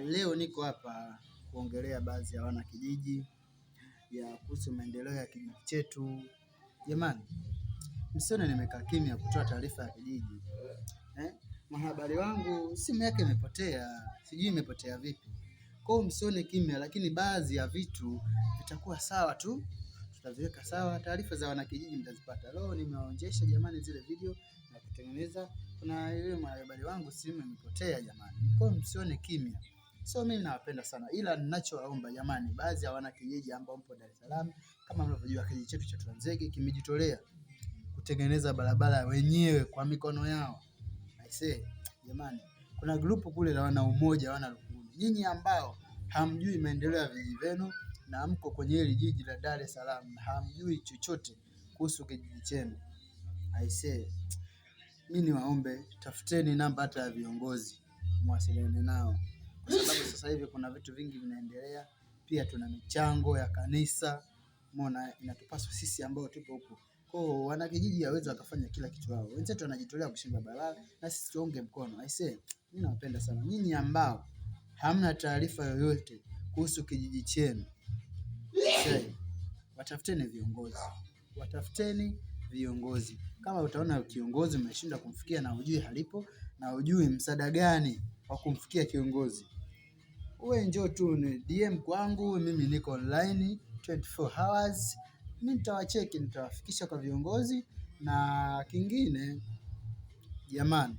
Leo niko hapa kuongelea baadhi ya wanakijiji ya kuhusu maendeleo ya kijiji chetu. Jamani, msione nimekaa kimya kutoa taarifa ya kijiji. Mwanahabari wangu simu yake imepotea, sijui imepotea vipi. Kwa hiyo msione kimya, lakini baadhi ya vitu vitakuwa sawa tu. Tutaviweka sawa, taarifa za wanakijiji mtazipata. Leo nimewaonyesha jamani zile video na kutengeneza. Kuna yule mwanahabari wangu simu imepotea jamani. Kwa hiyo msione kimya. So mimi nawapenda sana, ila ninachowaomba jamani, baadhi ya wanakijiji ambao mpo Dar es Salaam, kama mnavyojua kijiji chetu cha Tranzege kimejitolea kutengeneza barabara wenyewe kwa mikono yao. I say jamani, kuna grupu kule la wana umoja, wana Lukuni. Nyinyi ambao hamjui maendeleo ya vijiji vyenu na mko kwenye hili jiji la Dar es Salaam, hamjui chochote kuhusu kijiji chenu. I say mimi niwaombe, tafuteni namba hata ya viongozi, mwasiliane nao. Kwa sababu sasa hivi kuna vitu vingi vinaendelea, pia tuna michango ya kanisa, mbona inatupaswa sisi ambao tupo huko. Kwa hiyo wanakijiji hawezi wakafanya kila kitu wao. Wenzetu wanajitolea kushimba barabara na sisi tuunge mkono. I say mimi nawapenda sana. Nyinyi ambao hamna taarifa yoyote kuhusu kijiji chenu, watafuteni viongozi. Watafuteni viongozi. Kama utaona kiongozi umeshindwa kumfikia na hujui halipo na hujui msaada gani wa kumfikia kiongozi, wewe njoo tu ni DM kwangu, mimi niko online 24 hours. Mimi nitawacheki, nitawafikisha kwa viongozi. Na kingine jamani,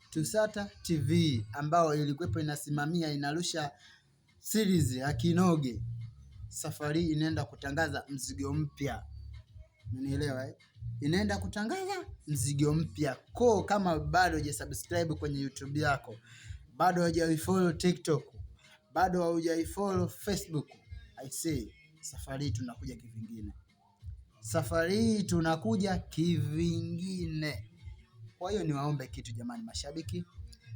TUSATA TV ambao ilikuwepo inasimamia inarusha series ya Kinoge, safari inaenda kutangaza mzigo mpya. Unielewa Inaenda kutangaza mzigo mpya. Kwa kama bado hujasubscribe kwenye YouTube yako, bado hujaifollow TikTok, bado hujaifollow Facebook, I say safari hii tunakuja kivingine. Kwa hiyo niwaombe kitu jamani mashabiki,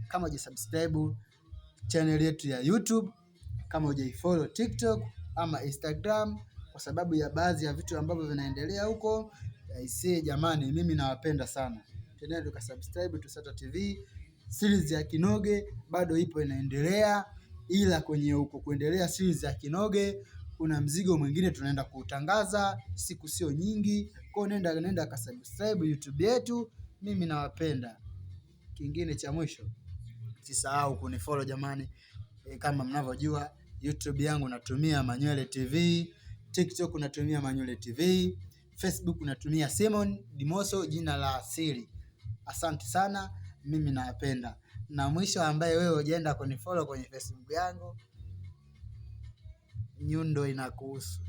kama hujasubscribe channel yetu ya YouTube, kama hujaifollow TikTok ama Instagram kwa sababu ya baadhi ya vitu ambavyo vinaendelea huko, I say jamani, mimi nawapenda sana. Tena tukasubscribe TUSATA TV. Series ya Kinoge bado ipo inaendelea, ila kwenye huko kuendelea series ya Kinoge kuna mzigo mwingine tunaenda kutangaza siku sio nyingi. Kwa hiyo nenda kasubscribe YouTube yetu. Mimi nawapenda. Kingine cha mwisho, usisahau kunifollow jamani. Kama mnavyojua YouTube yangu natumia Manywele TV, TikTok natumia Manywele TV, Facebook natumia Simon Dimoso jina la asili. Asante sana, mimi nawapenda. Na mwisho ambaye wewe hujaenda kunifollow kwenye Facebook yangu, nyundo inakuhusu.